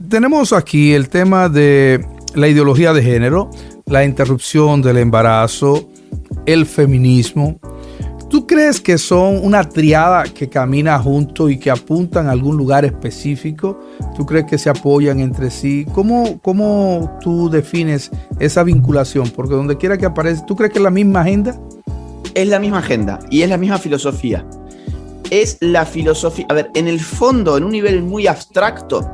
tenemos aquí el tema de la ideología de género, la interrupción del embarazo, el feminismo. ¿Tú crees que son una triada que camina junto y que apuntan a algún lugar específico? ¿Tú crees que se apoyan entre sí? ¿Cómo tú defines esa vinculación? Porque donde quiera que aparece, ¿tú crees que es la misma agenda? Es la misma agenda y es la misma filosofía. Es la filosofía, a ver, en el fondo, en un nivel muy abstracto,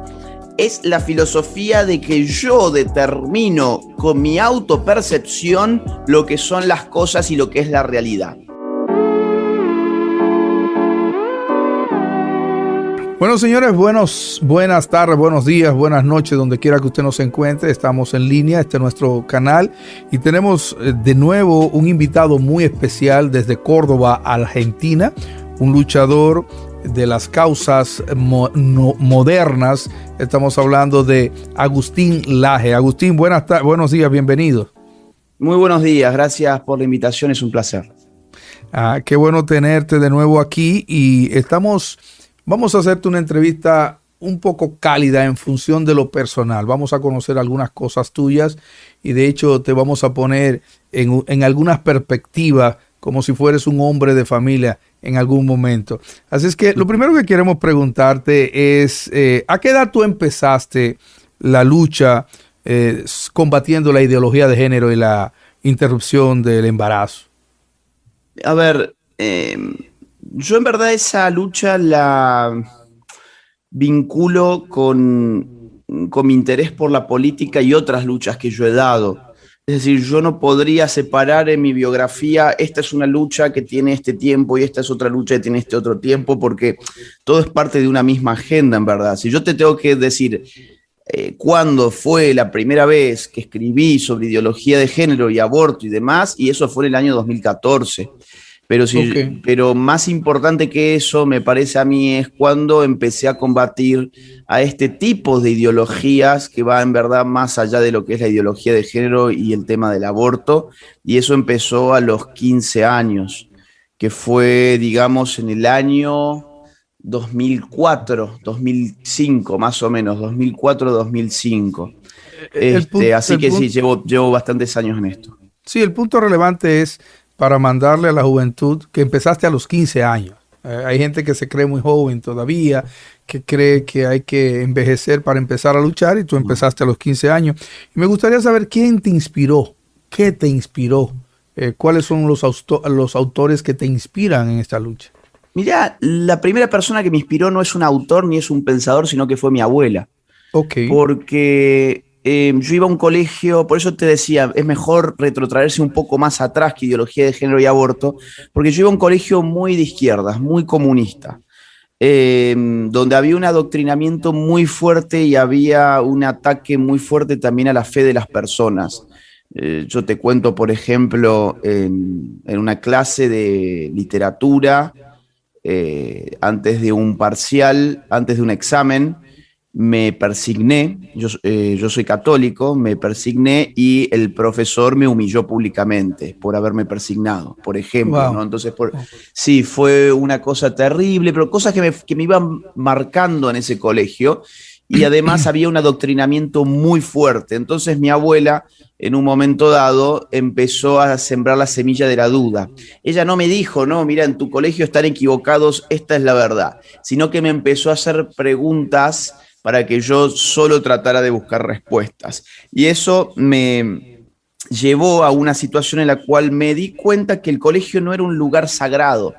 es la filosofía de que yo determino con mi autopercepción lo que son las cosas y lo que es la realidad. Bueno, señores, buenas tardes, buenos días, buenas noches, donde quiera que usted nos encuentre. Estamos en línea, este es nuestro canal y tenemos de nuevo un invitado muy especial desde Córdoba, Argentina, un luchador de las causas modernas. Estamos hablando de Agustín Laje. Agustín, buenos días, bienvenido. Muy buenos días, gracias por la invitación, es un placer. Qué bueno tenerte de nuevo aquí y vamos a hacerte una entrevista un poco cálida en función de lo personal. Vamos a conocer algunas cosas tuyas y de hecho te vamos a poner en algunas perspectivas como si fueres un hombre de familia en algún momento. Así es que lo primero que queremos preguntarte es, ¿a qué edad tú empezaste la lucha combatiendo la ideología de género y la interrupción del embarazo? A ver, yo en verdad esa lucha la vinculo con mi interés por la política y otras luchas que yo he dado. Es decir, yo no podría separar en mi biografía, esta es una lucha que tiene este tiempo y esta es otra lucha que tiene este otro tiempo, porque todo es parte de una misma agenda, en verdad. Si yo te tengo que decir cuándo fue la primera vez que escribí sobre ideología de género y aborto y demás, y eso fue en el año 2014. Pero más importante que eso, me parece a mí, es cuando empecé a combatir a este tipo de ideologías que va en verdad más allá de lo que es la ideología de género y el tema del aborto. Y eso empezó a los 15 años, que fue, digamos, en el año 2004, 2005, más o menos, 2004-2005. Así que sí, llevo bastantes años en esto. Sí, el punto relevante es para mandarle a la juventud que empezaste a los 15 años. Hay gente que se cree muy joven todavía, que cree que hay que envejecer para empezar a luchar y tú empezaste a los 15 años. Y me gustaría saber quién te inspiró, qué te inspiró, cuáles son los autores que te inspiran en esta lucha. Mirá, la primera persona que me inspiró no es un autor ni es un pensador, sino que fue mi abuela. Okay. Porque yo iba a un colegio, por eso te decía, es mejor retrotraerse un poco más atrás que ideología de género y aborto, porque yo iba a un colegio muy de izquierdas, muy comunista, donde había un adoctrinamiento muy fuerte y había un ataque muy fuerte también a la fe de las personas. Yo te cuento, por ejemplo, en una clase de literatura, antes de un parcial, antes de un examen, me persigné, yo soy católico, me persigné y el profesor me humilló públicamente por haberme persignado, por ejemplo, Wow. ¿no? Entonces, sí, fue una cosa terrible, pero cosas que me iban marcando en ese colegio y además había un adoctrinamiento muy fuerte. Entonces mi abuela, en un momento dado, empezó a sembrar la semilla de la duda. Ella no me dijo, no, mira, en tu colegio están equivocados, esta es la verdad, sino que me empezó a hacer preguntas para que yo solo tratara de buscar respuestas. Y eso me llevó a una situación en la cual me di cuenta que el colegio no era un lugar sagrado.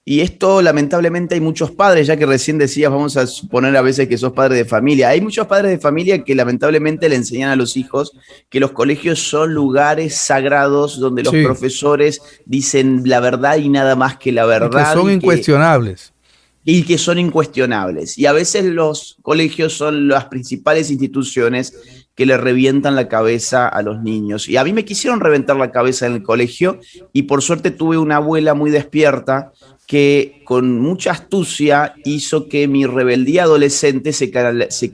Y esto, lamentablemente, hay muchos padres, ya que recién decías, vamos a suponer a veces que sos padre de familia. Hay muchos padres de familia que lamentablemente le enseñan a los hijos que los colegios son lugares sagrados donde los profesores dicen la verdad y nada más que la verdad. Que son incuestionables. Y que son incuestionables. Y a veces los colegios son las principales instituciones que le revientan la cabeza a los niños. Y a mí me quisieron reventar la cabeza en el colegio y por suerte tuve una abuela muy despierta que con mucha astucia hizo que mi rebeldía adolescente se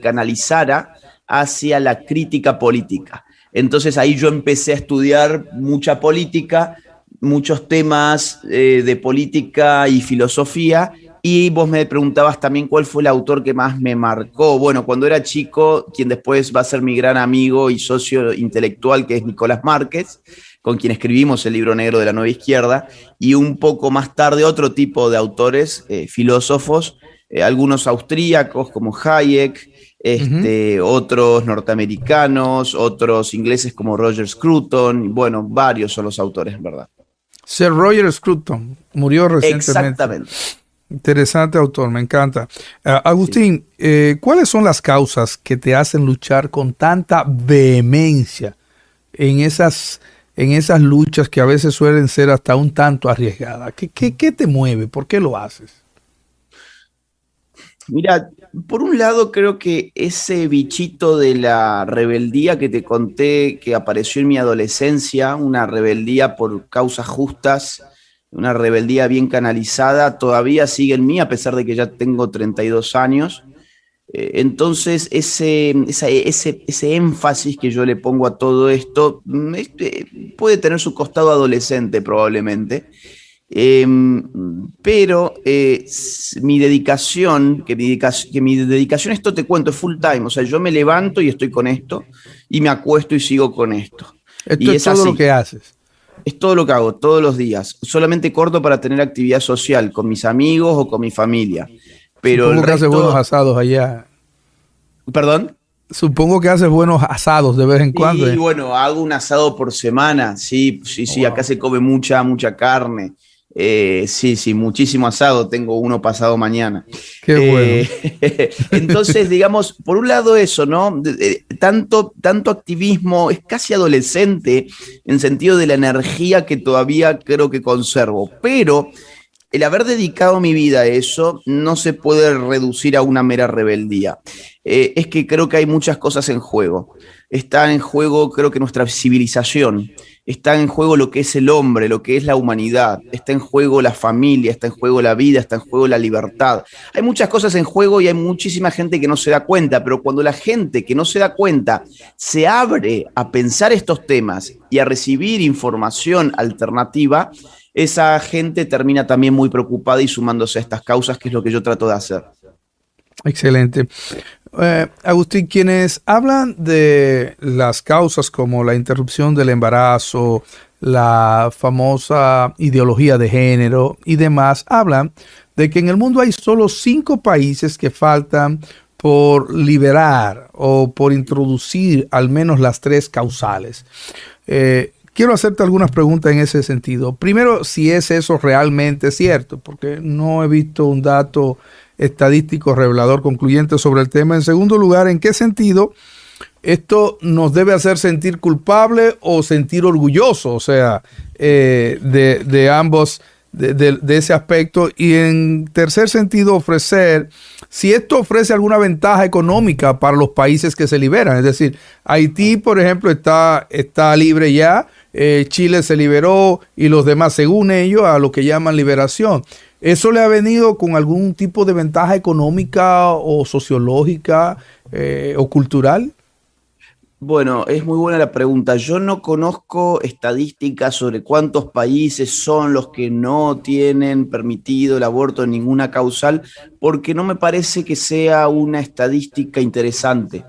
canalizara hacia la crítica política. Entonces ahí yo empecé a estudiar mucha política, muchos temas de política y filosofía, Y vos me preguntabas también cuál fue el autor que más me marcó. Bueno, cuando era chico, quien después va a ser mi gran amigo y socio intelectual, que es Nicolás Márquez, con quien escribimos el libro negro de la Nueva Izquierda, y un poco más tarde otro tipo de autores, filósofos, algunos austríacos como Hayek, Ujú. otros norteamericanos, otros ingleses como Roger Scruton, y bueno, varios son los autores, ¿verdad? Sir Roger Scruton murió recientemente. Exactamente. Interesante autor, me encanta. Sí. Agustín, ¿cuáles son las causas que te hacen luchar con tanta vehemencia en esas luchas que a veces suelen ser hasta un tanto arriesgadas? ¿Qué te mueve? ¿Por qué lo haces? Mira, por un lado creo que ese bichito de la rebeldía que te conté que apareció en mi adolescencia, una rebeldía por causas justas, una rebeldía bien canalizada, todavía sigue en mí a pesar de que ya tengo 32 años. Entonces, ese énfasis que yo le pongo a todo esto puede tener su costado adolescente probablemente. Eh, pero mi dedicación, que mi dedicación, esto te cuento, es full time. O sea, yo me levanto y estoy con esto, y me acuesto y sigo con esto. Esto Y es es todo lo así, que haces. es todo lo que hago todos los días. Solamente corto para tener actividad social con mis amigos o con mi familia. Pero el Supongo que haces buenos resto, asados allá. perdón. Supongo que haces buenos asados de vez en cuando, Sí, ¿eh? bueno, hago un asado por semana, sí, sí, sí, acá Wow, se come mucha carne. Sí, sí, muchísimo asado, tengo uno pasado mañana. qué bueno. Entonces, digamos, por un lado eso, ¿no? Tanto activismo, es casi adolescente en sentido de la energía que todavía creo que conservo, pero el haber dedicado mi vida a eso no se puede reducir a una mera rebeldía. Es que creo que hay muchas cosas en juego. Está en juego, creo que nuestra civilización. Está en juego lo que es el hombre, lo que es la humanidad. Está en juego la familia, está en juego la vida, está en juego la libertad. Hay muchas cosas en juego y hay muchísima gente que no se da cuenta, pero cuando la gente que no se da cuenta se abre a pensar estos temas y a recibir información alternativa, esa gente termina también muy preocupada y sumándose a estas causas, que es lo que yo trato de hacer. Excelente. Agustín, quienes hablan de las causas como la interrupción del embarazo, la famosa ideología de género y demás, hablan de que en el mundo hay solo 5 países que faltan por liberar o por introducir al menos las 3 causales. Quiero hacerte algunas preguntas en ese sentido. Primero, si es eso realmente cierto, porque no he visto un dato estadístico revelador concluyente sobre el tema. En segundo lugar, ¿en qué sentido esto nos debe hacer sentir culpable o sentir orgulloso? O sea, de ambos, de ese aspecto. Y en tercer sentido, ofrecer, si esto ofrece alguna ventaja económica para los países que se liberan. Es decir, Haití, por ejemplo, está libre ya, Chile se liberó y los demás, según ellos, a lo que llaman liberación. ¿Eso le ha venido con algún tipo de ventaja económica o sociológica o cultural? Bueno, es muy buena la pregunta. Yo no conozco estadísticas sobre cuántos países son los que no tienen permitido el aborto en ninguna causal, porque no me parece que sea una estadística interesante.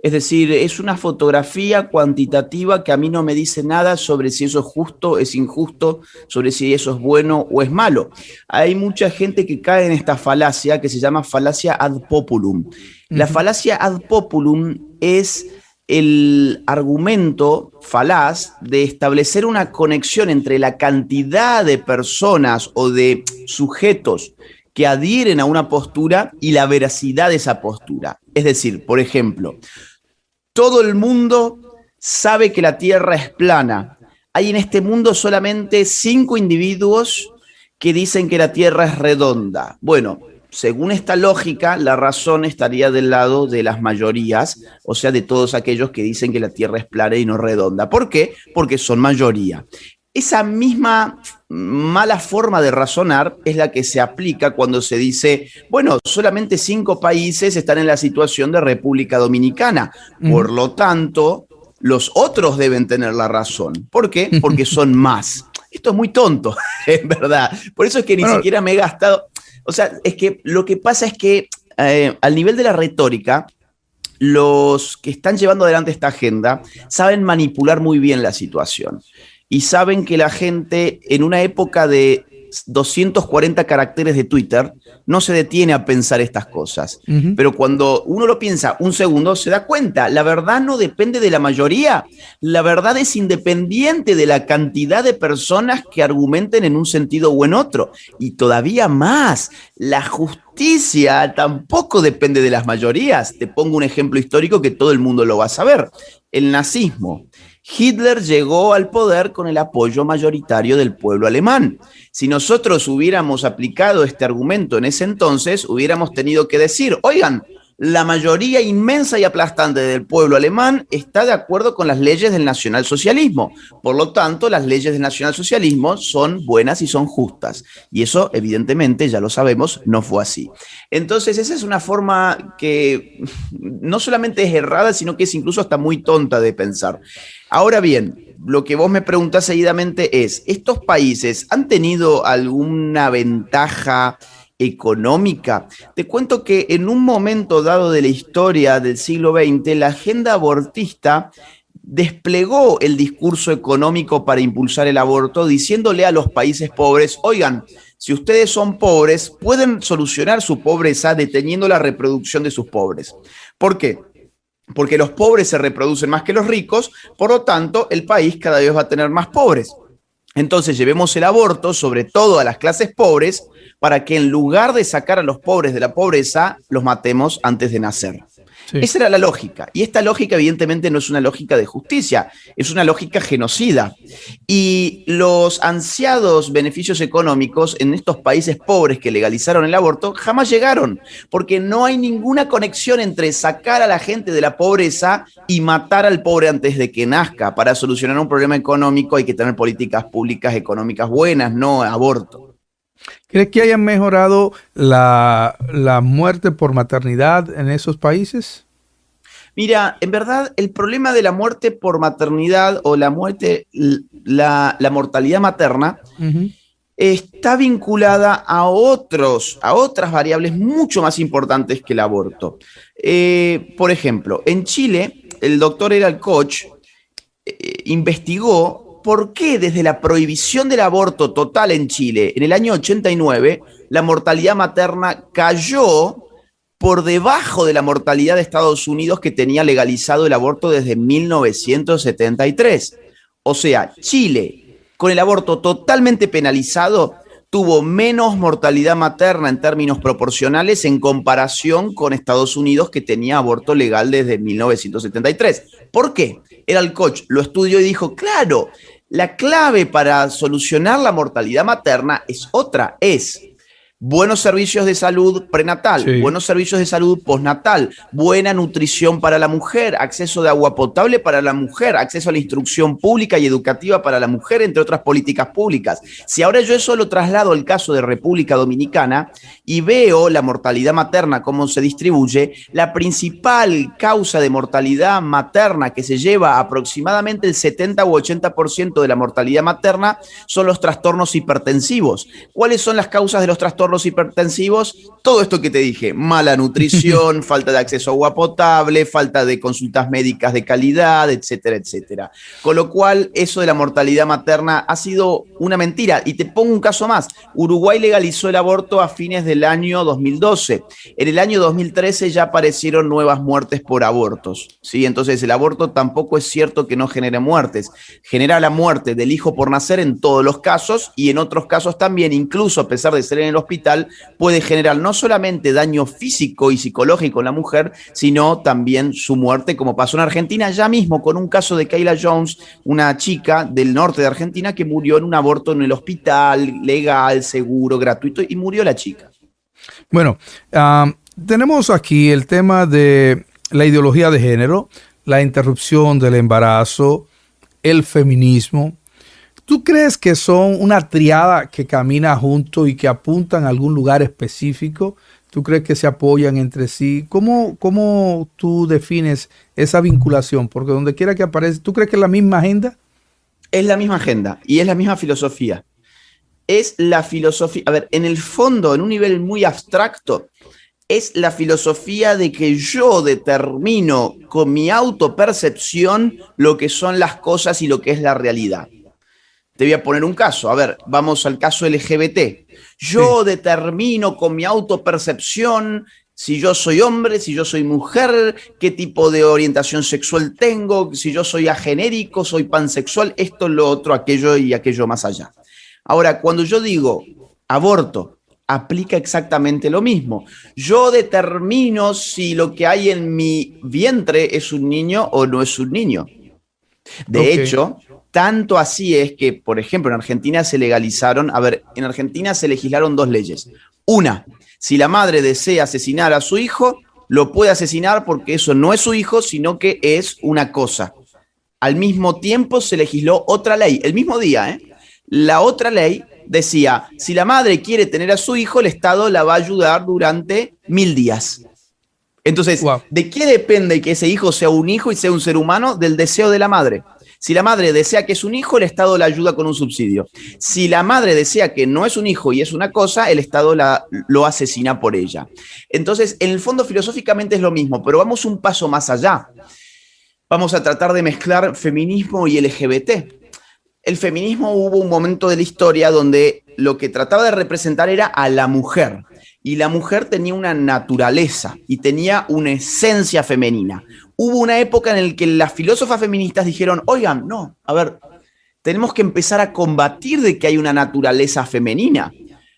Es decir, es una fotografía cuantitativa que a mí no me dice nada sobre si eso es justo, es injusto, sobre si eso es bueno o es malo. Hay mucha gente que cae en esta falacia que se llama falacia ad populum. La Ujú. falacia ad populum es el argumento falaz de establecer una conexión entre la cantidad de personas o de sujetos que adhieren a una postura y la veracidad de esa postura. Es decir, por ejemplo, todo el mundo sabe que la Tierra es plana. Hay en este mundo solamente 5 individuos que dicen que la Tierra es redonda. Bueno, según esta lógica, la razón estaría del lado de las mayorías, o sea, de todos aquellos que dicen que la Tierra es plana y no redonda. ¿Por qué? Porque son mayoría. Esa misma mala forma de razonar es la que se aplica cuando se dice, bueno, solamente 5 países están en la situación de República Dominicana, por Ujú. lo tanto, los otros deben tener la razón. ¿Por qué? Porque son más. Esto es muy tonto, en verdad. Por eso es que ni Bueno, siquiera me he gastado, O sea, es que lo que pasa es que al nivel de la retórica, los que están llevando adelante esta agenda saben manipular muy bien la situación y saben que la gente en una época de 240 caracteres de Twitter no se detiene a pensar estas cosas. Pero cuando uno lo piensa un segundo, se da cuenta, la verdad no depende de la mayoría, la verdad es independiente de la cantidad de personas que argumenten en un sentido o en otro. Y todavía más, la justicia tampoco depende de las mayorías. Te pongo un ejemplo histórico que todo el mundo lo va a saber. El nazismo. Hitler llegó al poder con el apoyo mayoritario del pueblo alemán. Si nosotros hubiéramos aplicado este argumento en ese entonces, hubiéramos tenido que decir, oigan, la mayoría inmensa y aplastante del pueblo alemán está de acuerdo con las leyes del nacionalsocialismo. Por lo tanto, las leyes del nacionalsocialismo son buenas y son justas. Y eso, evidentemente, ya lo sabemos, no fue así. Entonces, esa es una forma que no solamente es errada, sino que es incluso hasta muy tonta de pensar. Ahora bien, lo que vos me preguntás seguidamente es, ¿estos países han tenido alguna ventaja económica? Te cuento que en un momento dado de la historia del siglo XX, la agenda abortista desplegó el discurso económico para impulsar el aborto, diciéndole a los países pobres, oigan, si ustedes son pobres, pueden solucionar su pobreza deteniendo la reproducción de sus pobres. ¿Por qué? Porque los pobres se reproducen más que los ricos, por lo tanto, el país cada vez va a tener más pobres. Entonces, llevemos el aborto, sobre todo a las clases pobres, para que en lugar de sacar a los pobres de la pobreza, los matemos antes de nacer. Sí. Esa era la lógica. Y esta lógica, evidentemente, no es una lógica de justicia, es una lógica genocida. Y los ansiados beneficios económicos en estos países pobres que legalizaron el aborto jamás llegaron, porque no hay ninguna conexión entre sacar a la gente de la pobreza y matar al pobre antes de que nazca. Para solucionar un problema económico hay que tener políticas públicas económicas buenas, no aborto. ¿Crees que hayan mejorado la muerte por maternidad en esos países? Mira, en verdad el problema de la muerte por maternidad o la muerte, la mortalidad materna, está vinculada a otras variables mucho más importantes que el aborto. Por ejemplo, en Chile, el doctor Eral Koch investigó por qué desde la prohibición del aborto total en Chile en el año 89, la mortalidad materna cayó por debajo de la mortalidad de Estados Unidos, que tenía legalizado el aborto desde 1973. O sea, Chile, con el aborto totalmente penalizado, tuvo menos mortalidad materna en términos proporcionales en comparación con Estados Unidos, que tenía aborto legal desde 1973. ¿Por qué? Eral Koch lo estudió y dijo, claro, la clave para solucionar la mortalidad materna es otra, es buenos servicios de salud prenatal, sí, buenos servicios de salud postnatal, buena nutrición para la mujer, acceso de agua potable para la mujer, acceso a la instrucción pública y educativa para la mujer, entre otras políticas públicas. Si ahora yo eso lo traslado al caso de República Dominicana y veo la mortalidad materna, cómo se distribuye, la principal causa de mortalidad materna, que se lleva aproximadamente el 70 u 80% de la mortalidad materna, son los trastornos hipertensivos. ¿Cuáles son las causas de los trastornos hipertensivos? Todo esto que te dije, mala nutrición, falta de acceso a agua potable, falta de consultas médicas de calidad, etcétera, etcétera. Con lo cual, eso de la mortalidad materna ha sido una mentira. Y te pongo un caso más. Uruguay legalizó el aborto a fines del año 2012. En el año 2013 ya aparecieron nuevas muertes por abortos, ¿sí? Entonces, el aborto tampoco es cierto que no genere muertes. Genera la muerte del hijo por nacer en todos los casos, y en otros casos también, incluso a pesar de ser en el hospital, puede generar no solamente daño físico y psicológico en la mujer, sino también su muerte, como pasó en Argentina ya mismo con un caso de Kayla Jones, una chica del norte de Argentina que murió en un aborto en el hospital, legal, seguro, gratuito, y murió la chica. Bueno, tenemos aquí el tema de la ideología de género, la interrupción del embarazo, el feminismo. ¿Tú crees que son una triada que camina junto y que apuntan a algún lugar específico? ¿Tú crees que se apoyan entre sí? ¿Cómo tú defines esa vinculación? Porque donde quiera que aparece, ¿tú crees que es la misma agenda? Es la misma agenda y es la misma filosofía. es la filosofía, a ver, en el fondo, en un nivel muy abstracto, es la filosofía de que yo determino con mi autopercepción lo que son las cosas y lo que es la realidad. Te voy a poner un caso. A ver, vamos al caso LGBT. Yo determino con mi autopercepción si yo soy hombre, si yo soy mujer, qué tipo de orientación sexual tengo, si yo soy agenérico, soy pansexual, esto, lo otro, aquello y aquello más allá. Ahora, cuando yo digo aborto, aplica exactamente lo mismo. Yo determino si lo que hay en mi vientre es un niño o no es un niño. De hecho, tanto así es que, por ejemplo, en Argentina se legalizaron, a ver, en Argentina se legislaron dos leyes. Una, si la madre desea asesinar a su hijo, lo puede asesinar porque eso no es su hijo, sino que es una cosa. Al mismo tiempo se legisló otra ley, el mismo día, ¿eh? La otra ley decía, si la madre quiere tener a su hijo, el Estado la va a ayudar durante 1000 días. Entonces, Wow. ¿de qué depende que ese hijo sea un hijo y sea un ser humano? Del deseo de la madre. Si la madre desea que es un hijo, el Estado la ayuda con un subsidio. Si la madre desea que no es un hijo y es una cosa, el Estado lo asesina por ella. Entonces, en el fondo, filosóficamente es lo mismo, pero vamos un paso más allá. Vamos a tratar de mezclar feminismo y LGBT. El feminismo, hubo un momento de la historia donde lo que trataba de representar era a la mujer. Y la mujer tenía una naturaleza y tenía una esencia femenina. Hubo una época en la que las filósofas feministas dijeron, oigan, no, a ver, tenemos que empezar a combatir de que hay una naturaleza femenina,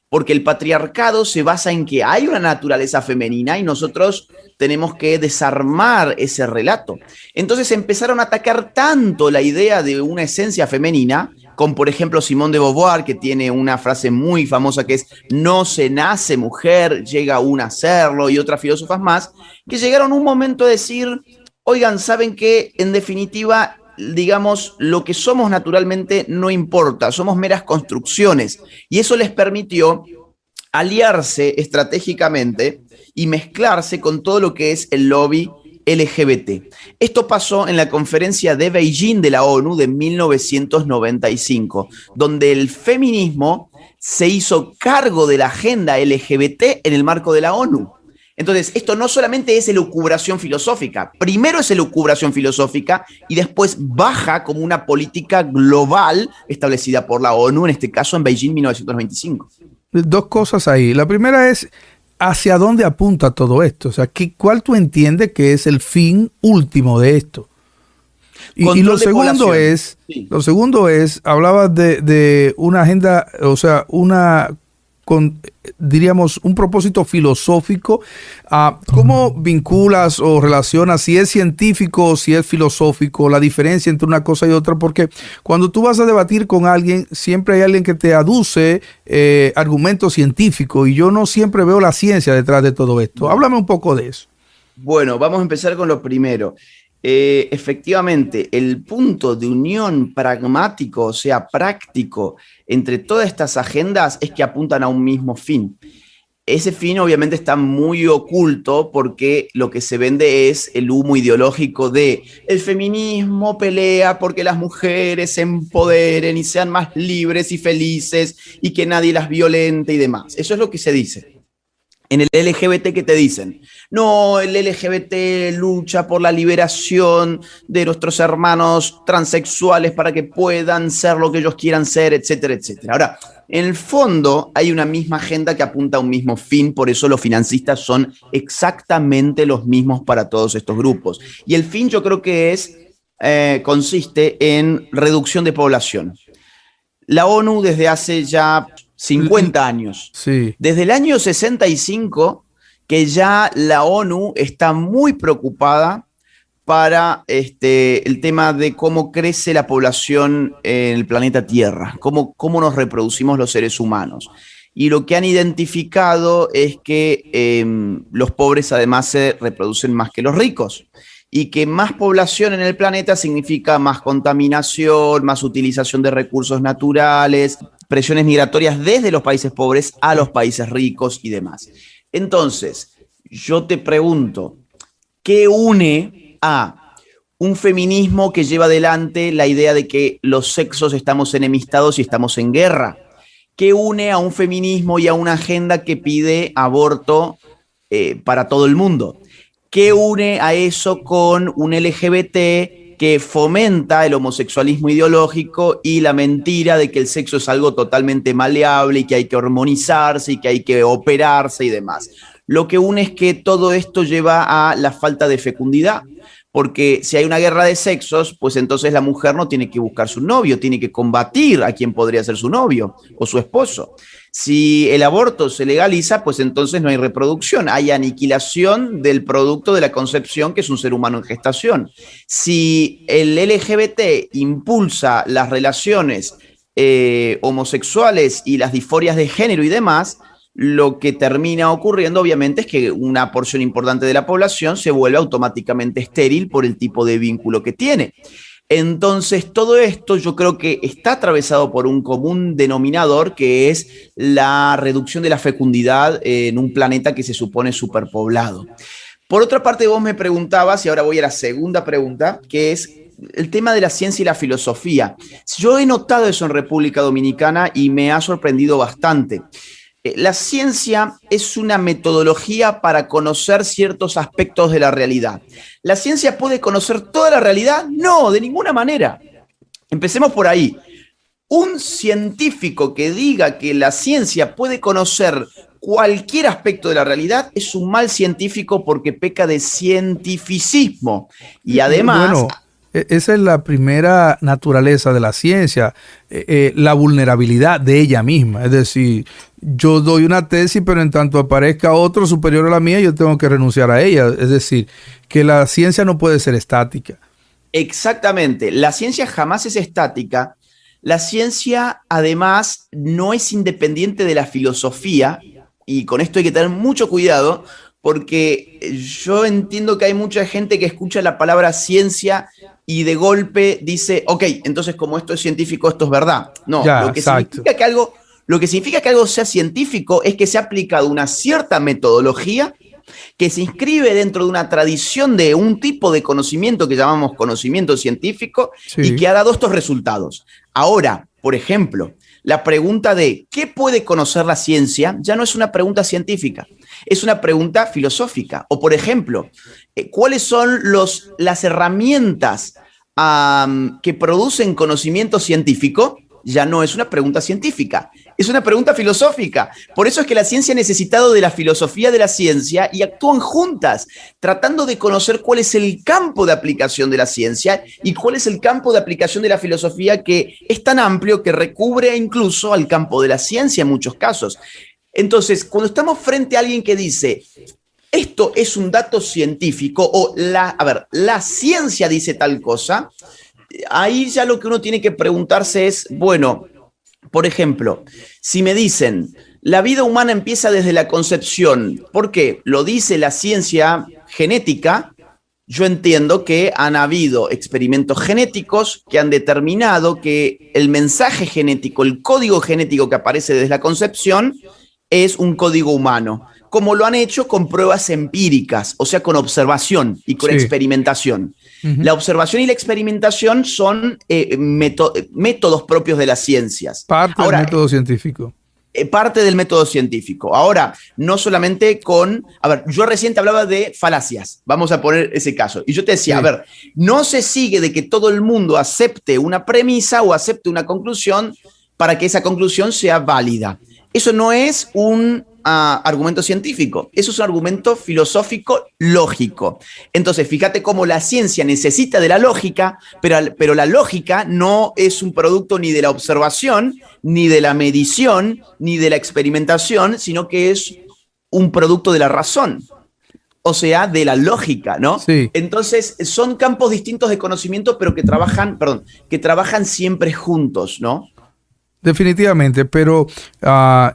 porque el patriarcado se basa en que hay una naturaleza femenina y nosotros tenemos que desarmar ese relato. Entonces empezaron a atacar tanto la idea de una esencia femenina, con por ejemplo Simone de Beauvoir, que tiene una frase muy famosa que es no se nace mujer, llega uno a serlo, y otras filósofas más, que llegaron a un momento a decir, oigan, ¿saben qué? En definitiva, digamos, lo que somos naturalmente no importa, somos meras construcciones. Y eso les permitió aliarse estratégicamente y mezclarse con todo lo que es el lobby LGBT. Esto pasó en la conferencia de Beijing de la ONU de 1995, donde el feminismo se hizo cargo de la agenda LGBT en el marco de la ONU. Entonces, esto no solamente es elucubración filosófica, primero es elucubración filosófica y después baja como una política global establecida por la ONU, en este caso en Beijing 1995. Dos cosas ahí. La primera es, ¿hacia dónde apunta todo esto? O sea, ¿cuál tú entiendes que es el fin último de esto? Y lo segundo es, sí. Lo segundo es, hablabas de una agenda, o sea, diríamos, un propósito filosófico. ¿Cómo vinculas o relacionas, si es científico o si es filosófico, la diferencia entre una cosa y otra? Porque cuando tú vas a debatir con alguien, siempre hay alguien que te aduce argumentos científicos y yo no siempre veo la ciencia detrás de todo esto. Háblame un poco de eso. Bueno, vamos a empezar con lo primero. Efectivamente, el punto de unión pragmático, o sea, práctico, entre todas estas agendas es que apuntan a un mismo fin. Ese fin obviamente está muy oculto porque lo que se vende es el humo ideológico de el feminismo pelea porque las mujeres se empoderen y sean más libres y felices y que nadie las violente y demás. Eso es lo que se dice. En el LGBT, ¿qué te dicen? No, el LGBT lucha por la liberación de nuestros hermanos transexuales para que puedan ser lo que ellos quieran ser, etcétera, etcétera. Ahora, en el fondo hay una misma agenda que apunta a un mismo fin, por eso los financistas son exactamente los mismos para todos estos grupos. Y el fin yo creo que consiste en reducción de población. La ONU desde hace ya 50 años. Sí. Desde el año 65 que ya la ONU está muy preocupada para el tema de cómo crece la población en el planeta Tierra, cómo nos reproducimos los seres humanos. Y lo que han identificado es que los pobres además se reproducen más que los ricos. Y que más población en el planeta significa más contaminación, más utilización de recursos naturales, presiones migratorias desde los países pobres a los países ricos y demás. Entonces, yo te pregunto, ¿qué une a un feminismo que lleva adelante la idea de que los sexos estamos enemistados y estamos en guerra? ¿Qué une a un feminismo y a una agenda que pide aborto para todo el mundo? ¿Qué une a eso con un LGBT que fomenta el homosexualismo ideológico y la mentira de que el sexo es algo totalmente maleable y que hay que hormonizarse y que hay que operarse y demás? Lo que une es que todo esto lleva a la falta de fecundidad, porque si hay una guerra de sexos, pues entonces la mujer no tiene que buscar su novio, tiene que combatir a quien podría ser su novio o su esposo. Si el aborto se legaliza, pues entonces no hay reproducción, hay aniquilación del producto de la concepción, que es un ser humano en gestación. Si el LGBT impulsa las relaciones homosexuales y las disforias de género y demás, lo que termina ocurriendo obviamente es que una porción importante de la población se vuelve automáticamente estéril por el tipo de vínculo que tiene. Entonces, todo esto yo creo que está atravesado por un común denominador, que es la reducción de la fecundidad en un planeta que se supone superpoblado. Por otra parte, vos me preguntabas, y ahora voy a la segunda pregunta, que es el tema de la ciencia y la filosofía. Yo he notado eso en República Dominicana y me ha sorprendido bastante. La ciencia es una metodología para conocer ciertos aspectos de la realidad. ¿La ciencia puede conocer toda la realidad? No, de ninguna manera. Empecemos por ahí. Un científico que diga que la ciencia puede conocer cualquier aspecto de la realidad es un mal científico, porque peca de cientificismo. Y además... Bueno, esa es la primera naturaleza de la ciencia, la vulnerabilidad de ella misma. Es decir, yo doy una tesis, pero en tanto aparezca otro superior a la mía, yo tengo que renunciar a ella. Es decir, que la ciencia no puede ser estática. Exactamente. La ciencia jamás es estática. La ciencia, además, no es independiente de la filosofía, y con esto hay que tener mucho cuidado, porque yo entiendo que hay mucha gente que escucha la palabra ciencia y de golpe dice, ok, entonces como esto es científico, esto es verdad. No, Ya, lo que exacto. significa que algo, lo que significa que algo sea científico es que se ha aplicado una cierta metodología que se inscribe dentro de una tradición de un tipo de conocimiento que llamamos conocimiento científico, y Sí. que ha dado estos resultados. Ahora, por ejemplo, la pregunta de ¿qué puede conocer la ciencia? Ya no es una pregunta científica, es una pregunta filosófica. O, por ejemplo, ¿cuáles son las herramientas que producen conocimiento científico? Ya no es una pregunta científica, es una pregunta filosófica. Por eso es que la ciencia ha necesitado de la filosofía de la ciencia y actúan juntas, tratando de conocer cuál es el campo de aplicación de la ciencia y cuál es el campo de aplicación de la filosofía, que es tan amplio que recubre incluso al campo de la ciencia en muchos casos. Entonces, cuando estamos frente a alguien que dice, esto es un dato científico, o la ciencia dice tal cosa, ahí ya lo que uno tiene que preguntarse es, bueno, por ejemplo, si me dicen, la vida humana empieza desde la concepción, ¿por qué? Lo dice la ciencia genética. Yo entiendo que han habido experimentos genéticos que han determinado que el mensaje genético, el código genético que aparece desde la concepción, es un código humano, como lo han hecho con pruebas empíricas, o sea, con observación y con experimentación. La observación y la experimentación son métodos propios de las ciencias. Parte del método científico. Parte del método científico. Ahora, no solamente con... yo recién te hablaba de falacias, vamos a poner ese caso. Y yo te decía, no se sigue de que todo el mundo acepte una premisa o acepte una conclusión para que esa conclusión sea válida. Eso no es un argumento científico, eso es un argumento filosófico lógico. Entonces, fíjate cómo la ciencia necesita de la lógica, pero la lógica no es un producto ni de la observación, ni de la medición, ni de la experimentación, sino que es un producto de la razón. O sea, de la lógica, ¿no? Sí. Entonces, son campos distintos de conocimiento, pero que trabajan siempre juntos, ¿no? Definitivamente, pero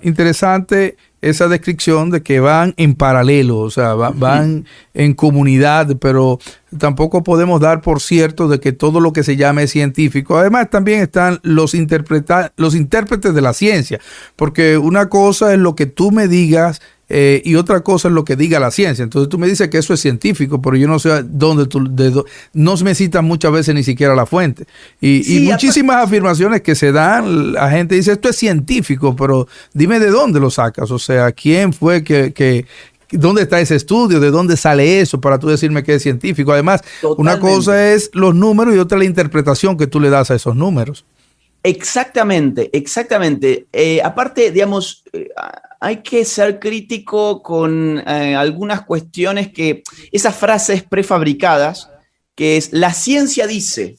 interesante esa descripción de que van en paralelo, o sea, van en comunidad, pero tampoco podemos dar por cierto de que todo lo que se llame es científico. Además, también están los intérpretes de la ciencia, porque una cosa es lo que tú me digas y otra cosa es lo que diga la ciencia. Entonces tú me dices que eso es científico, pero yo no sé no me citan muchas veces ni siquiera la fuente. Y Sí, muchísimas afirmaciones que se dan, la gente dice esto es científico, pero dime de dónde lo sacas. O sea, ¿quién fue ¿dónde está ese estudio? ¿De dónde sale eso para tú decirme que es científico? Además, una totalmente. cosa es los números y otra la interpretación que tú le das a esos números. Exactamente, exactamente. Aparte, digamos, hay que ser crítico con algunas cuestiones esas frases prefabricadas, que es la ciencia dice,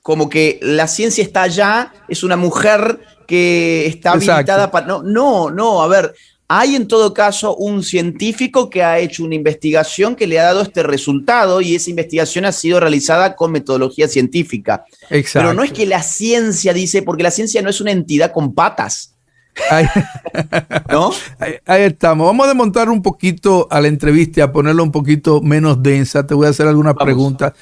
como que la ciencia está allá, es una mujer que está Exacto. habilitada para... No, no, no, a ver, hay en todo caso un científico que ha hecho una investigación que le ha dado este resultado y esa investigación ha sido realizada con metodología científica. Pero no es Exacto. que la ciencia dice, porque la ciencia no es una entidad con patas, Ahí, ¿no? ahí estamos. Vamos a desmontar un poquito a la entrevista y a ponerla un poquito menos densa. Te voy a hacer algunas Vamos. preguntas.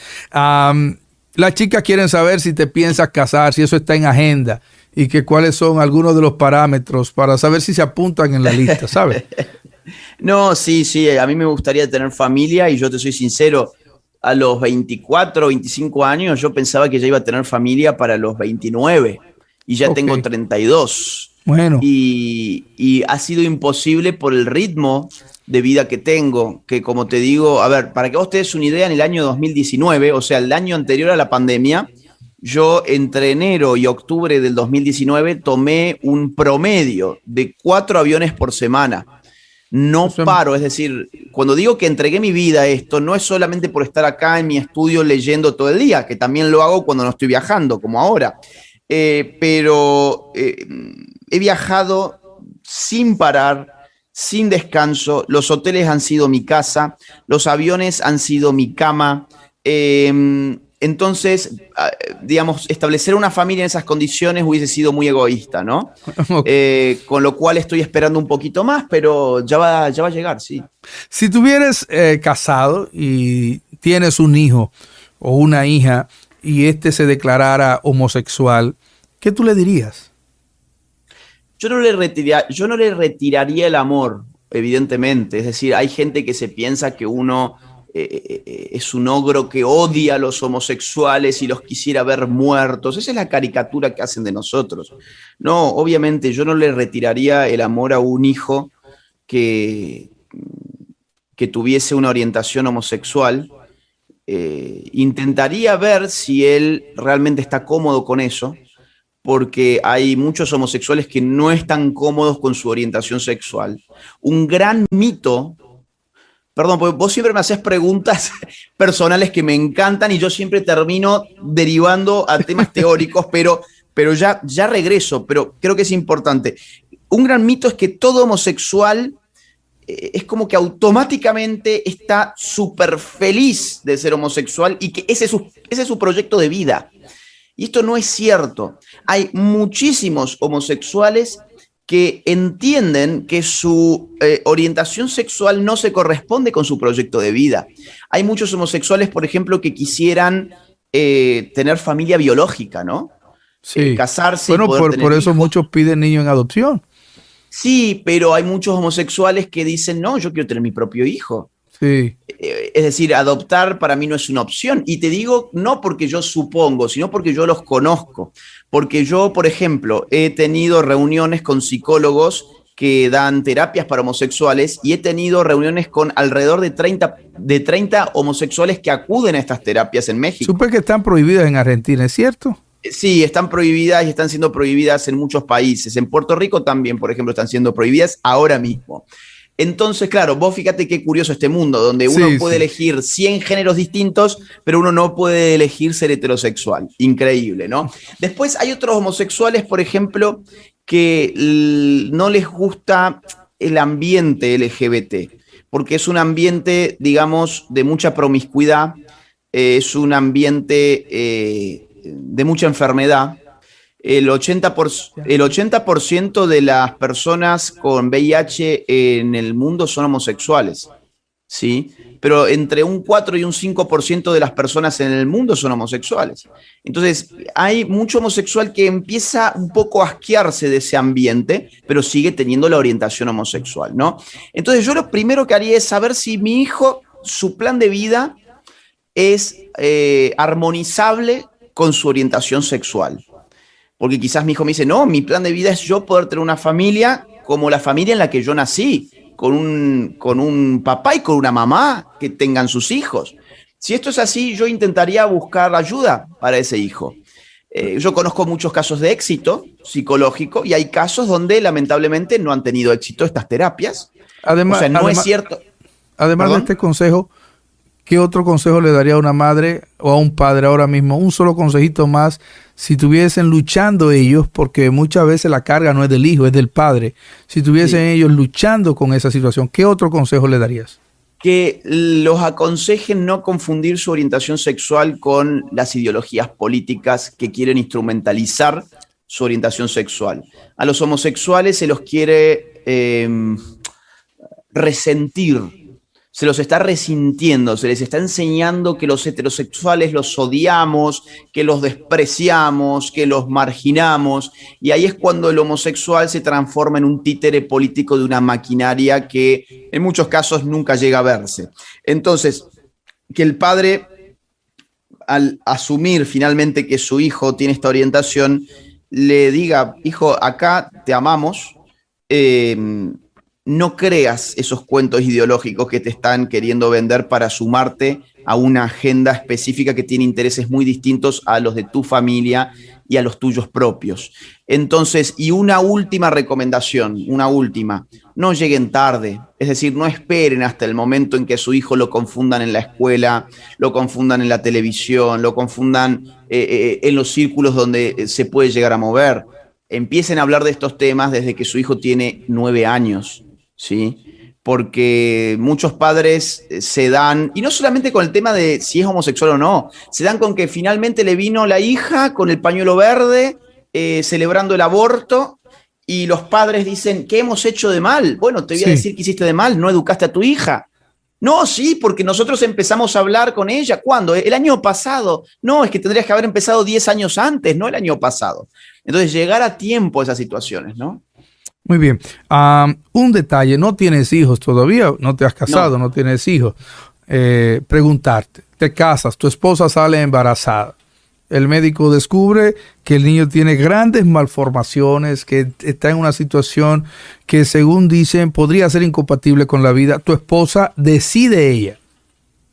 Las chicas quieren saber si te piensas casar, si eso está en agenda y que cuáles son algunos de los parámetros para saber si se apuntan en la lista, ¿sabes? No, sí, sí, a mí me gustaría tener familia y yo te soy sincero, a los 24, 25 años yo pensaba que ya iba a tener familia para los 29 y ya Ok. tengo 32 Bueno, y ha sido imposible por el ritmo de vida que tengo, que como te digo, a ver, para que vos te des una idea, en el año 2019, o sea, el año anterior a la pandemia, yo entre enero y octubre del 2019 tomé un promedio de 4 aviones por semana. No eso es- paro, es decir, cuando digo que entregué mi vida a esto, no es solamente por estar acá en mi estudio leyendo todo el día, que también lo hago cuando no estoy viajando, como ahora. Pero he viajado sin parar, sin descanso, los hoteles han sido mi casa, los aviones han sido mi cama. Entonces, digamos, establecer una familia en esas condiciones hubiese sido muy egoísta, ¿no? ok. Con lo cual estoy esperando un poquito más, pero ya va a llegar, sí. Si tuvieras casado y tienes un hijo o una hija y este se declarara homosexual, ¿qué tú le dirías? Yo no le retiraría el amor, evidentemente. Es decir, hay gente que se piensa que uno es un ogro que odia a los homosexuales y los quisiera ver muertos. Esa es la caricatura que hacen de nosotros. No, obviamente yo no le retiraría el amor a un hijo que, que tuviese una orientación homosexual. Intentaría ver si él realmente está cómodo con eso, porque hay muchos homosexuales que no están cómodos con su orientación sexual. Un gran mito, perdón, porque vos siempre me haces preguntas personales que me encantan y yo siempre termino derivando a temas teóricos, pero ya regreso, pero creo que es importante. Un gran mito es que todo homosexual es como que automáticamente está súper feliz de ser homosexual y que ese es su proyecto de vida. Y esto no es cierto. Hay muchísimos homosexuales que entienden que su orientación sexual no se corresponde con su proyecto de vida. Hay muchos homosexuales, por ejemplo, que quisieran tener familia biológica, ¿no? Sí. Casarse y Bueno, poder por tener eso hijos. muchos piden niños en adopción. Sí, pero hay muchos homosexuales que dicen, no, yo quiero tener mi propio hijo. Sí. Es decir, adoptar para mí no es una opción. Y te digo, no porque yo supongo, sino porque yo los conozco. Porque yo, por ejemplo, he tenido reuniones con psicólogos que dan terapias para homosexuales y he tenido reuniones con alrededor de 30 homosexuales que acuden a estas terapias en México. Supe que están prohibidas en Argentina, ¿es cierto? Sí, están prohibidas y están siendo prohibidas en muchos países. En Puerto Rico también, por ejemplo, están siendo prohibidas ahora mismo. Entonces, claro, vos fíjate qué curioso este mundo, donde uno Sí, puede sí. elegir 100 géneros distintos, pero uno no puede elegir ser heterosexual. Increíble, ¿no? Después hay otros homosexuales, por ejemplo, que no les gusta el ambiente LGBT, porque es un ambiente, digamos, de mucha promiscuidad, es un ambiente de mucha enfermedad. El 80% de las personas con VIH en el mundo son homosexuales. ¿sí? Pero entre un 4 y un 5% de las personas en el mundo son homosexuales. Entonces, hay mucho homosexual que empieza un poco a asquearse de ese ambiente, pero sigue teniendo la orientación homosexual, ¿no? Entonces, yo lo primero que haría es saber si mi hijo, su plan de vida es armonizable con su orientación sexual. Porque quizás mi hijo me dice, no, mi plan de vida es yo poder tener una familia como la familia en la que yo nací, con un papá y con una mamá que tengan sus hijos. Si esto es así, yo intentaría buscar ayuda para ese hijo. Yo conozco muchos casos de éxito psicológico y hay casos donde lamentablemente no han tenido éxito estas terapias. O sea, no es cierto. Además de ¿Perdón? este consejo, ¿qué otro consejo le daría a una madre o a un padre ahora mismo? Un solo consejito más, si estuviesen luchando ellos, porque muchas veces la carga no es del hijo, es del padre. Si estuviesen Sí. ellos luchando con esa situación, ¿qué otro consejo le darías? Que los aconsejen no confundir su orientación sexual con las ideologías políticas que quieren instrumentalizar su orientación sexual. A los homosexuales se los quiere resentir, se los está resintiendo, se les está enseñando que los heterosexuales los odiamos, que los despreciamos, que los marginamos, y ahí es cuando el homosexual se transforma en un títere político de una maquinaria que en muchos casos nunca llega a verse. Entonces, que el padre, al asumir finalmente que su hijo tiene esta orientación, le diga, hijo, acá te amamos, no creas esos cuentos ideológicos que te están queriendo vender para sumarte a una agenda específica que tiene intereses muy distintos a los de tu familia y a los tuyos propios. Entonces, y una última recomendación, una última, no lleguen tarde, es decir, no esperen hasta el momento en que su hijo lo confundan en la escuela, lo confundan en la televisión, lo confundan en los círculos donde se puede llegar a mover. Empiecen a hablar de estos temas desde que su hijo tiene 9 años. ¿Sí? Porque muchos padres se dan, y no solamente con el tema de si es homosexual o no, se dan con que finalmente le vino la hija con el pañuelo verde, celebrando el aborto, y los padres dicen, ¿qué hemos hecho de mal? Bueno, te voy a Sí. decir que hiciste de mal, no educaste a tu hija. No, sí, porque nosotros empezamos a hablar con ella. ¿Cuándo? El año pasado. No, es que tendrías que haber empezado 10 años antes, no el año pasado. Entonces, llegar a tiempo a esas situaciones, ¿no? Muy bien. Un detalle, no tienes hijos todavía, no te has casado, No. no tienes hijos. Preguntarte, te casas, tu esposa sale embarazada. El médico descubre que el niño tiene grandes malformaciones, que está en una situación que según dicen podría ser incompatible con la vida. Tu esposa decide ella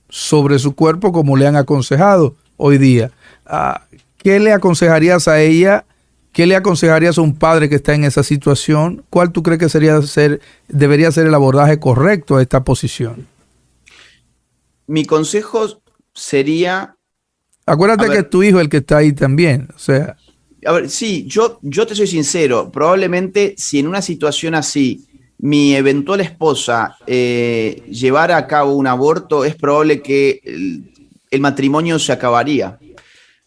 sobre su cuerpo como le han aconsejado hoy día. ¿Qué le aconsejarías a ella? ¿Qué le aconsejarías a un padre que está en esa situación? ¿Cuál tú crees que debería ser el abordaje correcto a esta posición? Mi consejo sería, Acuérdate que ver, es tu hijo el que está ahí también. O sea, sí, yo te soy sincero, probablemente si en una situación así mi eventual esposa llevara a cabo un aborto, es probable que el matrimonio se acabaría.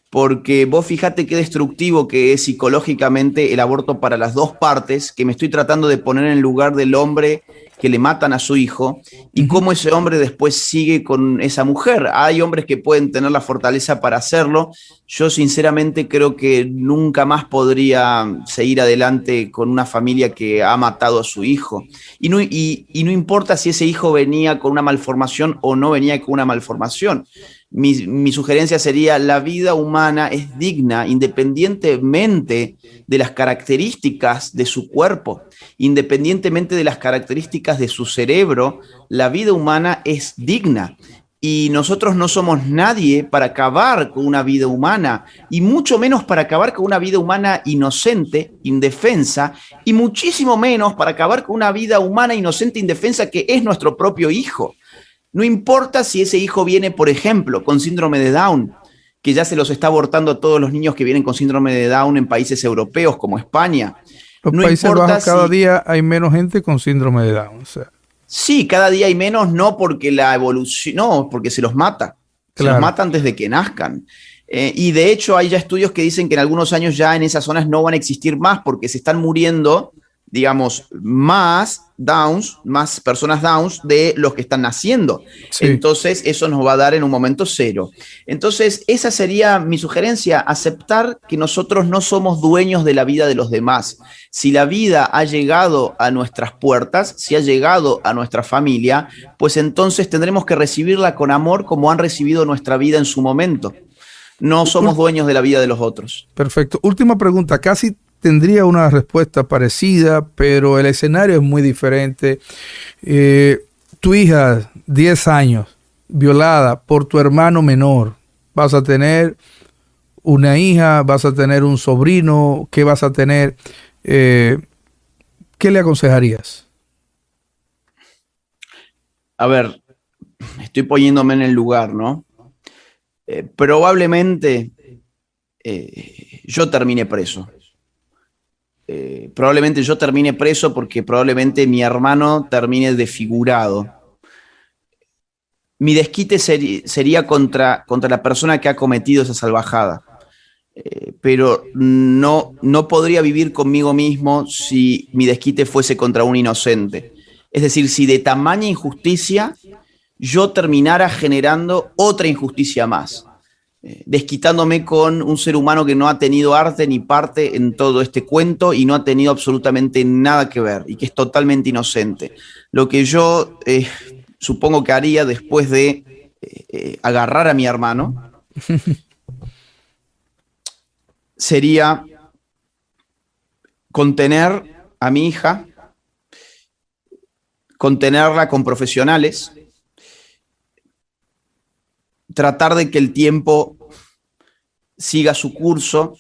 Porque vos fíjate qué destructivo que es psicológicamente el aborto para las dos partes, que me estoy tratando de poner en el lugar del hombre que le matan a su hijo, y cómo ese hombre después sigue con esa mujer. Hay hombres que pueden tener la fortaleza para hacerlo. Yo sinceramente creo que nunca más podría seguir adelante con una familia que ha matado a su hijo. Y no importa si ese hijo venía con una malformación o no venía con una malformación. Mi sugerencia sería, la vida humana es digna independientemente de las características de su cuerpo, independientemente de las características de su cerebro, la vida humana es digna. Y nosotros no somos nadie para acabar con una vida humana, y mucho menos para acabar con una vida humana inocente, indefensa, y muchísimo menos para acabar con una vida humana inocente, indefensa que es nuestro propio hijo. No importa si ese hijo viene, por ejemplo, con síndrome de Down, que ya se los está abortando a todos los niños que vienen con síndrome de Down en países europeos como España. los No Países importa Bajos cada si... día hay menos gente con síndrome de Down. O sea, Sí, cada día hay menos, no porque la evolución, no, porque se los mata. Se los claro. matan desde que nazcan. Y de hecho hay ya estudios que dicen que en algunos años ya en esas zonas no van a existir más porque se están muriendo digamos, más downs, más personas downs de los que están naciendo. Sí. Entonces, eso nos va a dar en un momento cero. Entonces, esa sería mi sugerencia, aceptar que nosotros no somos dueños de la vida de los demás. Si la vida ha llegado a nuestras puertas, si ha llegado a nuestra familia, pues entonces tendremos que recibirla con amor como han recibido nuestra vida en su momento. No somos dueños de la vida de los otros. Perfecto. Última pregunta. Casi tendría una respuesta parecida, pero el escenario es muy diferente. Tu hija, 10 años, violada por tu hermano menor. Vas a tener una hija, vas a tener un sobrino, ¿qué vas a tener? ¿Qué le aconsejarías? A ver, estoy poniéndome en el lugar, ¿no? Probablemente yo termine preso. Probablemente yo termine preso porque probablemente mi hermano termine desfigurado. Mi desquite sería contra la persona que ha cometido esa salvajada. Pero no podría vivir conmigo mismo si mi desquite fuese contra un inocente. Es decir, si de tamaña injusticia yo terminara generando otra injusticia más, desquitándome con un ser humano que no ha tenido arte ni parte en todo este cuento y no ha tenido absolutamente nada que ver y que es totalmente inocente. Lo que yo supongo que haría después de agarrar a mi hermano sería contener a mi hija, contenerla con profesionales, tratar de que el tiempo siga su curso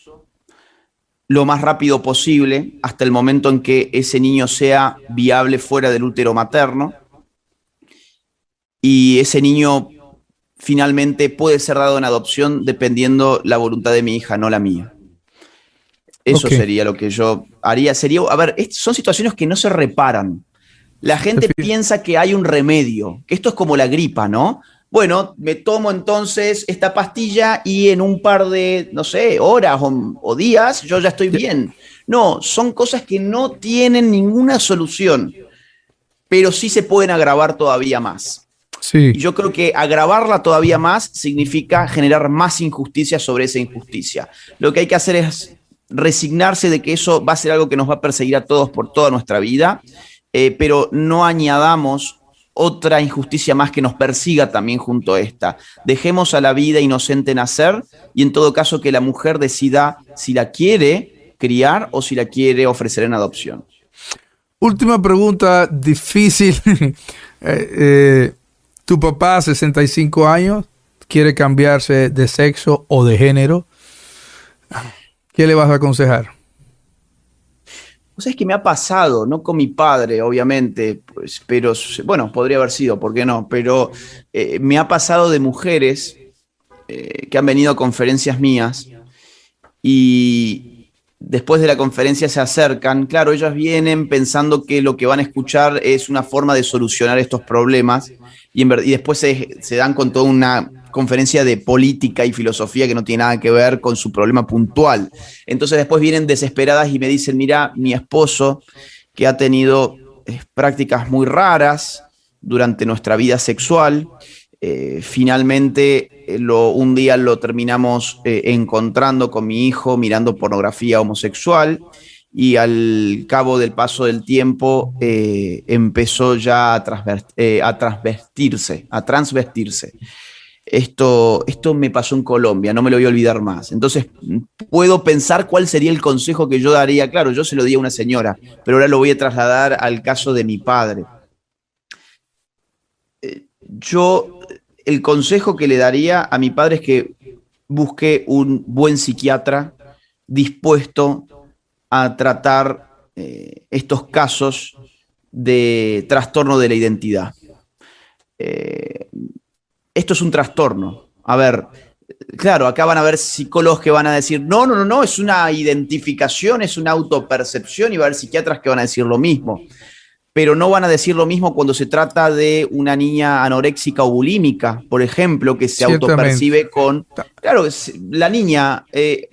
lo más rápido posible hasta el momento en que ese niño sea viable fuera del útero materno y ese niño finalmente puede ser dado en adopción dependiendo la voluntad de mi hija, no la mía. Eso sería lo que yo haría. A ver, son situaciones que no se reparan. La gente piensa que hay un remedio, que esto es como la gripa, ¿no? Bueno, me tomo entonces esta pastilla y en un par de, no sé, horas o días yo ya estoy bien. No, son cosas que no tienen ninguna solución, pero sí se pueden agravar todavía más. Sí. Y yo creo que agravarla todavía más significa generar más injusticia sobre esa injusticia. Lo que hay que hacer es resignarse de que eso va a ser algo que nos va a perseguir a todos por toda nuestra vida, pero no añadamos otra injusticia más que nos persiga también junto a esta. Dejemos a la vida inocente nacer y en todo caso que la mujer decida si la quiere criar o si la quiere ofrecer en adopción. Última pregunta difícil. Tu papá, 65 años, quiere cambiarse de sexo o de género. ¿Qué le vas a aconsejar? O sea, es que me ha pasado, no con mi padre, obviamente, pues, pero bueno, podría haber sido, ¿por qué no? Pero me ha pasado de mujeres que han venido a conferencias mías y después de la conferencia se acercan. Claro, ellas vienen pensando que lo que van a escuchar es una forma de solucionar estos problemas y después se dan con toda una conferencia de política y filosofía que no tiene nada que ver con su problema puntual. Entonces después vienen desesperadas y me dicen, mira, mi esposo que ha tenido prácticas muy raras durante nuestra vida sexual, finalmente un día lo terminamos encontrando con mi hijo mirando pornografía homosexual y al cabo del paso del tiempo empezó ya a transvestirse. Esto me pasó en Colombia, no me lo voy a olvidar más. Entonces, puedo pensar cuál sería el consejo que yo daría. Claro, yo se lo di a una señora, pero ahora lo voy a trasladar al caso de mi padre. El consejo que le daría a mi padre es que busque un buen psiquiatra dispuesto a tratar estos casos de trastorno de la identidad. Esto es un trastorno. A ver, claro, acá van a haber psicólogos que van a decir, no, es una identificación, es una autopercepción, y va a haber psiquiatras que van a decir lo mismo. pero no van a decir lo mismo cuando se trata de una niña anoréxica o bulímica, por ejemplo, que se autopercibe con... Claro, la niña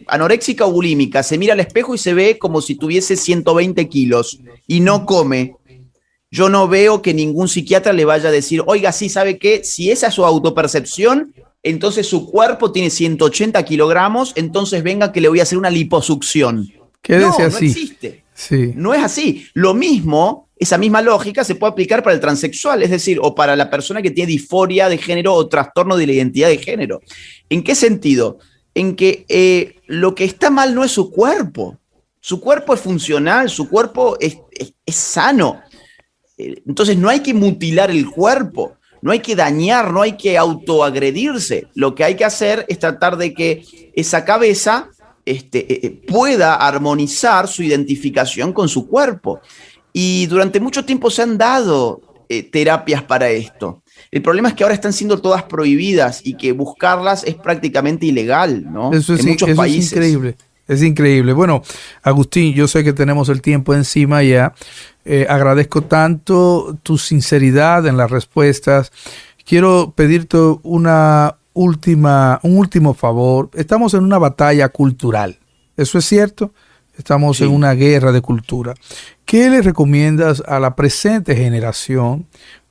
anoréxica o bulímica se mira al espejo y se ve como si tuviese 120 kilos y no come. Yo no veo que ningún psiquiatra le vaya a decir, oiga, sí, ¿sabe qué? Si esa es su autopercepción, entonces su cuerpo tiene 180 kilogramos, entonces venga que le voy a hacer una liposucción. Quédese así. No existe. Sí. No es así. Lo mismo, esa misma lógica se puede aplicar para el transexual, es decir, o para la persona que tiene disforia de género o trastorno de la identidad de género. ¿En qué sentido? En que lo que está mal no es su cuerpo. Su cuerpo es funcional, su cuerpo es sano. Entonces no hay que mutilar el cuerpo, no hay que dañar, no hay que autoagredirse. Lo que hay que hacer es tratar de que esa cabeza pueda armonizar su identificación con su cuerpo. Y durante mucho tiempo se han dado terapias para esto. El problema es que ahora están siendo todas prohibidas y que buscarlas es prácticamente ilegal, ¿no? Eso es, en muchos países. Es increíble. Es increíble. Bueno, Agustín, yo sé que tenemos el tiempo encima ya. Agradezco tanto tu sinceridad en las respuestas. Quiero pedirte un último favor. Estamos en una batalla cultural. ¿Eso es cierto? Estamos Sí. en una guerra de cultura. ¿Qué le recomiendas a la presente generación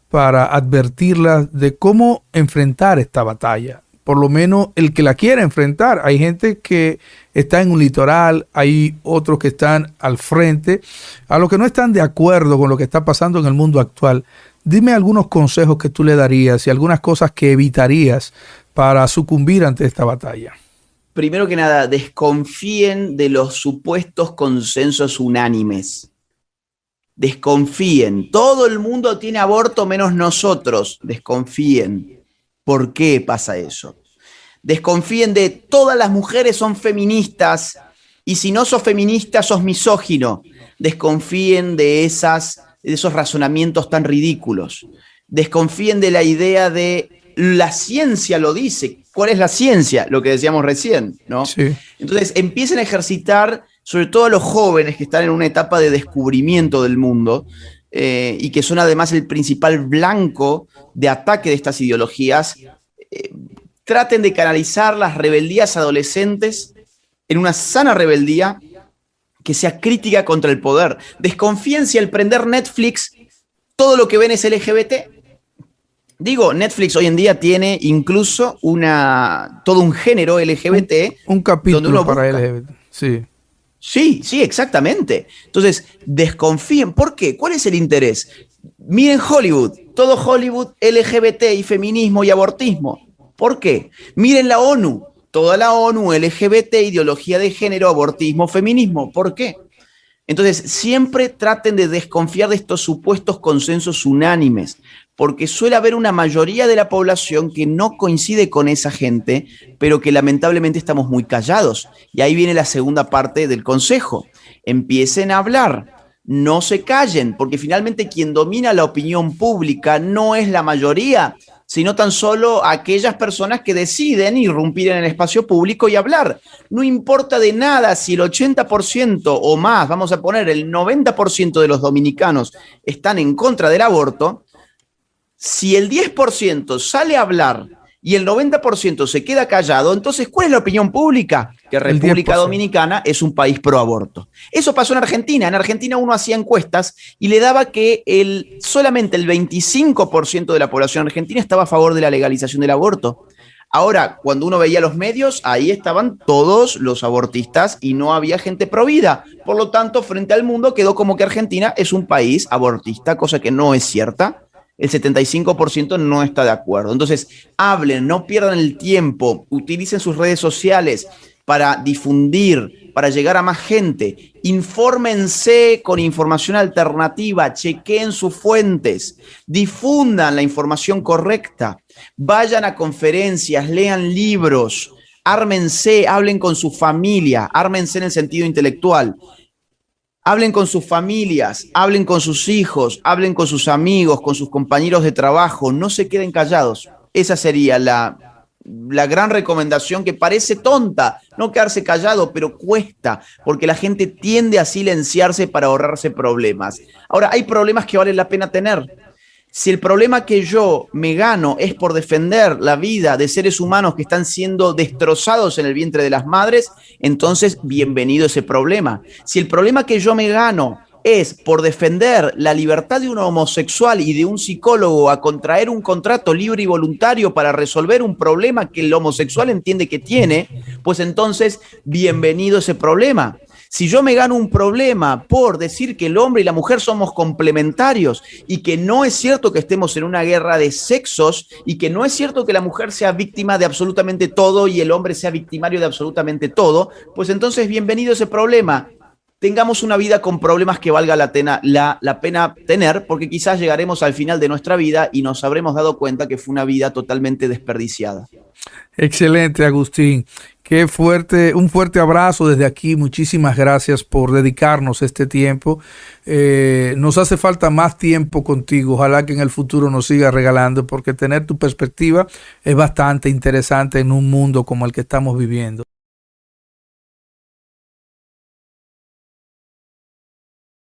para advertirla de cómo enfrentar esta batalla? Por lo menos el que la quiera enfrentar. Hay gente que está en un litoral, hay otros que están al frente, a los que no están de acuerdo con lo que está pasando en el mundo actual. Dime algunos consejos que tú le darías y algunas cosas que evitarías para sucumbir ante esta batalla. Primero que nada, desconfíen de los supuestos consensos unánimes. Desconfíen. Todo el mundo tiene aborto menos nosotros. Desconfíen. ¿Por qué pasa eso? Desconfíen de todas las mujeres son feministas y si no sos feminista sos misógino. Desconfíen de esos razonamientos tan ridículos. Desconfíen de la idea de la ciencia lo dice. ¿Cuál es la ciencia? Lo que decíamos recién, ¿no? Sí. Entonces empiecen a ejercitar, sobre todo a los jóvenes que están en una etapa de descubrimiento del mundo, y que son además el principal blanco de ataque de estas ideologías, traten de canalizar las rebeldías adolescentes en una sana rebeldía que sea crítica contra el poder. Desconfíen si al prender Netflix todo lo que ven es LGBT. Digo, Netflix hoy en día tiene incluso todo un género LGBT. Un capítulo donde uno para busca. LGBT. Sí. Sí, exactamente. Entonces, desconfíen. ¿Por qué? ¿Cuál es el interés? Miren Hollywood, todo Hollywood LGBT y feminismo y abortismo. ¿Por qué? Miren la ONU, toda la ONU LGBT, ideología de género, abortismo, feminismo. ¿Por qué? Entonces, siempre traten de desconfiar de estos supuestos consensos unánimes, porque suele haber una mayoría de la población que no coincide con esa gente, pero que lamentablemente estamos muy callados. Y ahí viene la segunda parte del consejo. Empiecen a hablar, no se callen, porque finalmente quien domina la opinión pública no es la mayoría, sino tan solo aquellas personas que deciden irrumpir en el espacio público y hablar. No importa de nada si el 80% o más, vamos a poner el 90% de los dominicanos están en contra del aborto. Si el 10% sale a hablar y el 90% se queda callado, entonces, ¿cuál es la opinión pública? Que República Dominicana es un país pro aborto. Eso pasó en Argentina. En Argentina uno hacía encuestas y le daba que solamente el 25% de la población argentina estaba a favor de la legalización del aborto. Ahora, cuando uno veía los medios, ahí estaban todos los abortistas y no había gente provida. Por lo tanto, frente al mundo quedó como que Argentina es un país abortista, cosa que no es cierta. El 75% no está de acuerdo. Entonces, hablen, no pierdan el tiempo, utilicen sus redes sociales para difundir, para llegar a más gente. Infórmense con información alternativa, chequeen sus fuentes, difundan la información correcta, vayan a conferencias, lean libros, ármense, hablen con su familia, ármense en el sentido intelectual. Hablen con sus familias, hablen con sus hijos, hablen con sus amigos, con sus compañeros de trabajo, no se queden callados. Esa sería la gran recomendación que parece tonta, no quedarse callado, pero cuesta, porque la gente tiende a silenciarse para ahorrarse problemas. Ahora, hay problemas que valen la pena tener. Si el problema que yo me gano es por defender la vida de seres humanos que están siendo destrozados en el vientre de las madres, entonces bienvenido ese problema. Si el problema que yo me gano es por defender la libertad de un homosexual y de un psicólogo a contraer un contrato libre y voluntario para resolver un problema que el homosexual entiende que tiene, pues entonces bienvenido ese problema. Si yo me gano un problema por decir que el hombre y la mujer somos complementarios y que no es cierto que estemos en una guerra de sexos y que no es cierto que la mujer sea víctima de absolutamente todo y el hombre sea victimario de absolutamente todo, pues entonces bienvenido ese problema. Tengamos una vida con problemas que valga la pena tener, porque quizás llegaremos al final de nuestra vida y nos habremos dado cuenta que fue una vida totalmente desperdiciada. Excelente, Agustín. Qué fuerte, un fuerte abrazo desde aquí. Muchísimas gracias por dedicarnos este tiempo. Nos hace falta más tiempo contigo. Ojalá que en el futuro nos siga regalando, porque tener tu perspectiva es bastante interesante en un mundo como el que estamos viviendo.